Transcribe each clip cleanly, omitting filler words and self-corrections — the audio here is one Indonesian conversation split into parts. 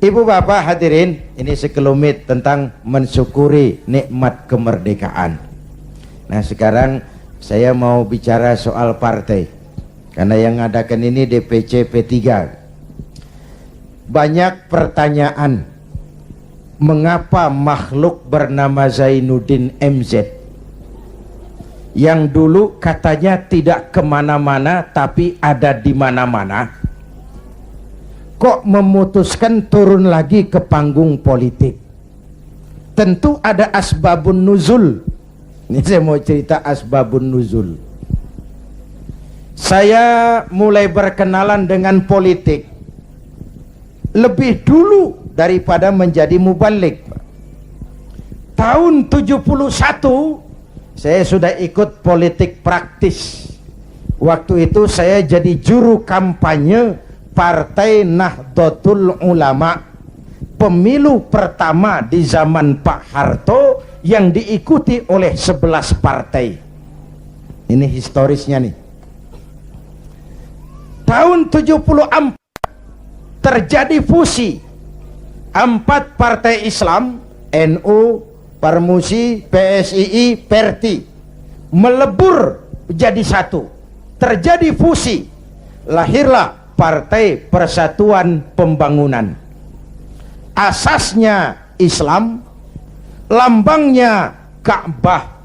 Ibu bapak hadirin, ini sekelumit tentang mensyukuri nikmat kemerdekaan. Nah sekarang saya mau bicara soal partai, karena yang ngadakan ini DPC P3. Banyak pertanyaan, mengapa makhluk bernama Zainuddin MZ yang dulu katanya tidak kemana-mana tapi ada di mana-mana, kok memutuskan turun lagi ke panggung politik? Tentu ada asbabun nuzul. Ini saya mau cerita asbabun nuzul. Saya mulai berkenalan dengan politik lebih dulu daripada menjadi mubalik. Tahun 71 saya sudah ikut politik praktis. Waktu itu saya jadi juru kampanye Partai Nahdlatul Ulama, pemilu pertama di zaman Pak Harto yang diikuti oleh 11 partai. Ini historisnya nih. Tahun 74 terjadi fusi 4 partai Islam, NU, Parmusi, PSII, Perti, melebur jadi satu. Terjadi fusi, lahirlah Partai Persatuan Pembangunan. Asasnya Islam, lambangnya Ka'bah,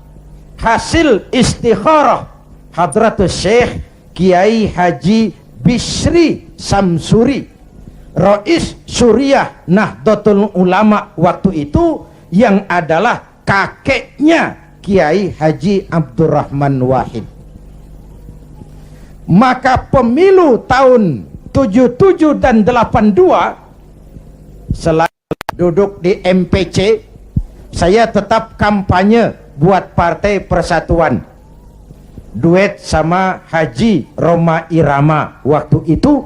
hasil istikharah Hadratus Syekh Kiai Haji Bisri Samsuri, Rais Suriah Nahdlatul Ulama waktu itu, yang adalah kakeknya Kiai Haji Abdurrahman Wahid. Maka pemilu tahun 77 dan 82, selain duduk di MPC, saya tetap kampanye buat Partai Persatuan, duet sama Haji Roma Irama waktu itu,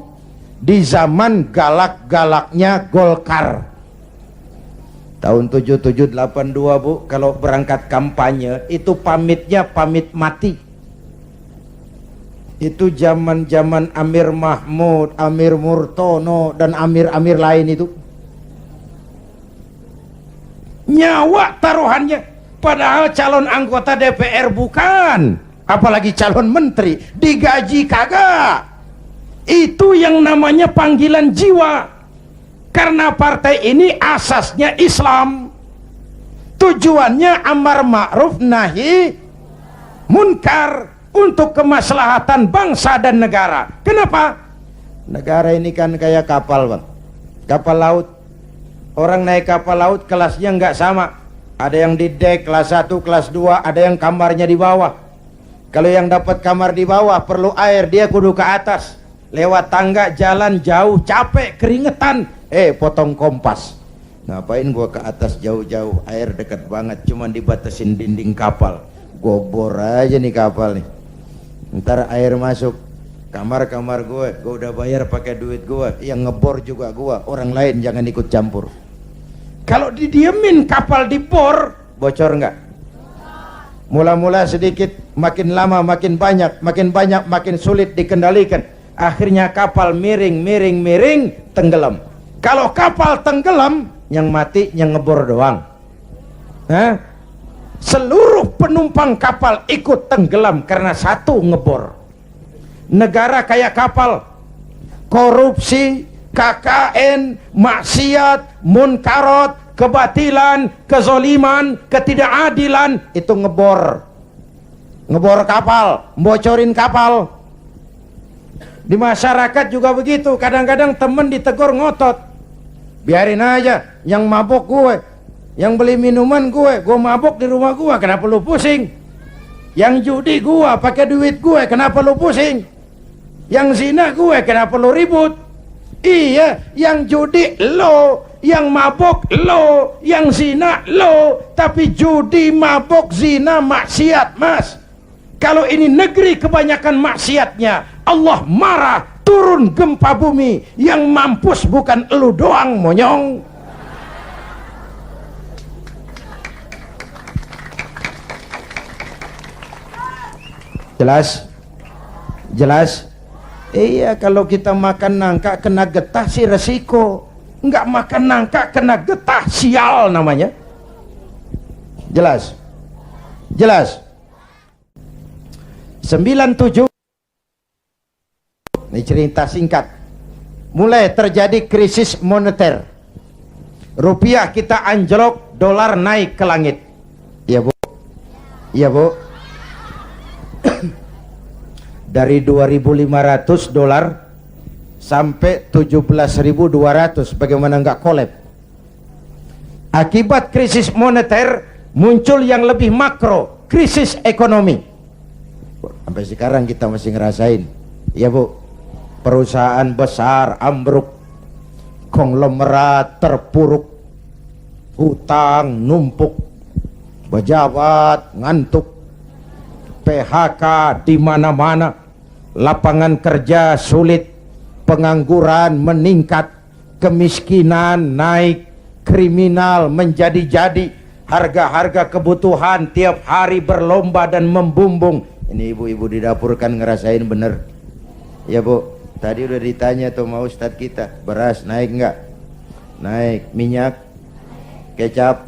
di zaman galak-galaknya Golkar. Tahun 77-82 Bu, kalau berangkat kampanye itu pamitnya pamit mati. Itu zaman-zaman Amir Mahmud, Amir Murtono, dan amir-amir lain itu. Nyawa taruhannya, padahal calon anggota DPR bukan, apalagi calon menteri, digaji kagak. Itu yang namanya panggilan jiwa. Karena partai ini asasnya Islam, tujuannya amar ma'ruf nahi munkar, untuk kemaslahatan bangsa dan negara. Kenapa? Negara ini kan kayak kapal Bang, kapal laut. Orang naik kapal laut kelasnya nggak sama. Ada yang di dek kelas 1, kelas 2, ada yang kamarnya di bawah. Kalau yang dapat kamar di bawah perlu air, dia kudu ke atas. Lewat tangga, jalan jauh, capek, keringetan, potong kompas. Ngapain gua ke atas jauh-jauh, air dekat banget, cuman dibatasin dinding kapal. Gua bor aja nih kapal nih, ntar air masuk kamar-kamar gue udah bayar pakai duit gue, yang ngebor juga gue, orang lain jangan ikut campur. Kalau didiemin kapal dibor, bocor nggak? Mula-mula sedikit, makin lama makin banyak, makin sulit dikendalikan. Akhirnya kapal miring, tenggelam. Kalau kapal tenggelam, yang mati yang ngebor doang. Seluruh penumpang kapal ikut tenggelam karena satu ngebor. Negara kayak kapal, korupsi, KKN, maksiat, munkarot, kebatilan, kezoliman, ketidakadilan, itu ngebor kapal, bocorin kapal. Di masyarakat juga begitu. Kadang-kadang temen ditegur ngotot, biarin aja, yang mabok gue, yang beli minuman gue mabok di rumah gue, kenapa lu pusing? Yang judi gue pakai duit gue, kenapa lu pusing? Yang zina gue, kenapa lu ribut? Iya, yang judi lo, yang mabok lo, yang zina lo, tapi judi, mabok, zina, maksiat Mas. Kalau ini negeri kebanyakan maksiatnya, Allah marah, turun gempa bumi. Yang mampus bukan elu doang monyong. Jelas? Iya, kalau kita makan nangka kena getah sih resiko. nggak makan nangka kena getah sial namanya. Jelas? Jelas? 97. Ini cerita singkat. Mulai terjadi krisis moneter. Rupiah kita anjlok, dolar naik ke langit. Iya Bu? Iya Bu? Dari 2.500 dolar sampai 17.200. Bagaimana nggak kolab? Akibat krisis moneter muncul yang lebih makro, krisis ekonomi. Sampai sekarang kita masih ngerasain. Ya Bu, perusahaan besar ambruk, konglomerat terpuruk, hutang numpuk, pejabat ngantuk, PHK di mana-mana, lapangan kerja sulit, pengangguran meningkat, kemiskinan naik, kriminal menjadi-jadi, harga-harga kebutuhan tiap hari berlomba dan membumbung. Ini ibu-ibu di dapur kan ngerasain bener. Ya Bu, tadi udah ditanya tuh sama Ustadz kita, beras naik nggak? Naik. Minyak, kecap,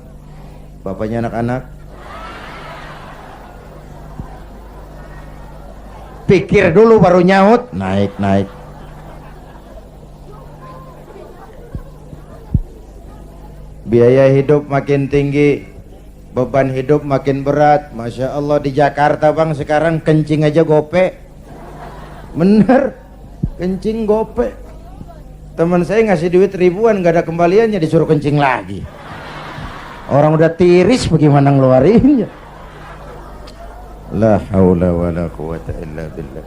bapaknya anak-anak pikir dulu baru nyaut. Naik. Biaya hidup makin tinggi, beban hidup makin berat. Masya Allah, di Jakarta Bang sekarang kencing aja gope. Bener, kencing gope. Teman saya ngasih duit ribuan, gak ada kembaliannya, disuruh kencing lagi. Orang udah tiris, bagaimana ngeluarinnya? La haula wa la quwata illa billah.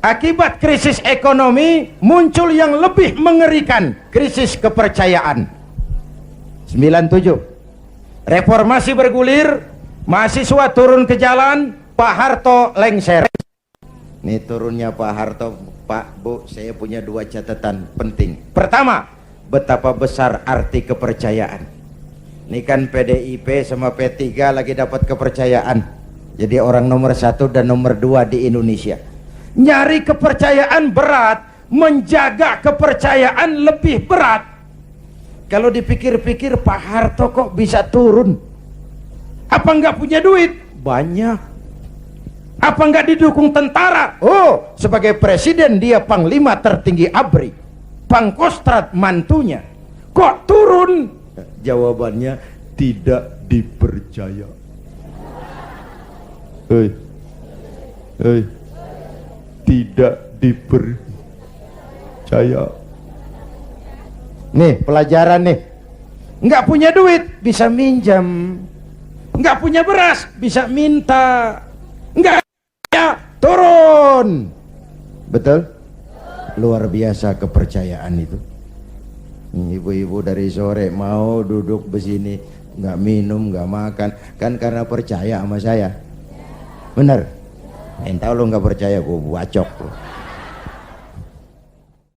Akibat krisis ekonomi muncul yang lebih mengerikan, krisis kepercayaan. 97. Reformasi bergulir, mahasiswa turun ke jalan, Pak Harto lengser. Ini turunnya Pak Harto, Pak Bu, saya punya 2 catatan penting. Pertama, betapa besar arti kepercayaan. Ini kan PDIP sama P3 lagi dapat kepercayaan. Jadi orang nomor 1 dan nomor 2 di Indonesia. Nyari kepercayaan berat, menjaga kepercayaan lebih berat. Kalau dipikir-pikir, Pak Harto kok bisa turun? Apa nggak punya duit? Banyak. Apa nggak didukung tentara? Oh, sebagai presiden dia panglima tertinggi ABRI, Pangkostrat mantunya. Kok turun? Jawabannya tidak dipercaya. Tidak dipercaya. Nih pelajaran nih. Nggak punya duit bisa minjam, nggak punya beras bisa minta, nggak punya turun. Betul? Luar biasa kepercayaan itu. Ibu-ibu dari sore mau duduk besini, nggak minum, nggak makan, kan karena percaya sama saya. Bener? Entah lo nggak percaya, gue bacok tuh.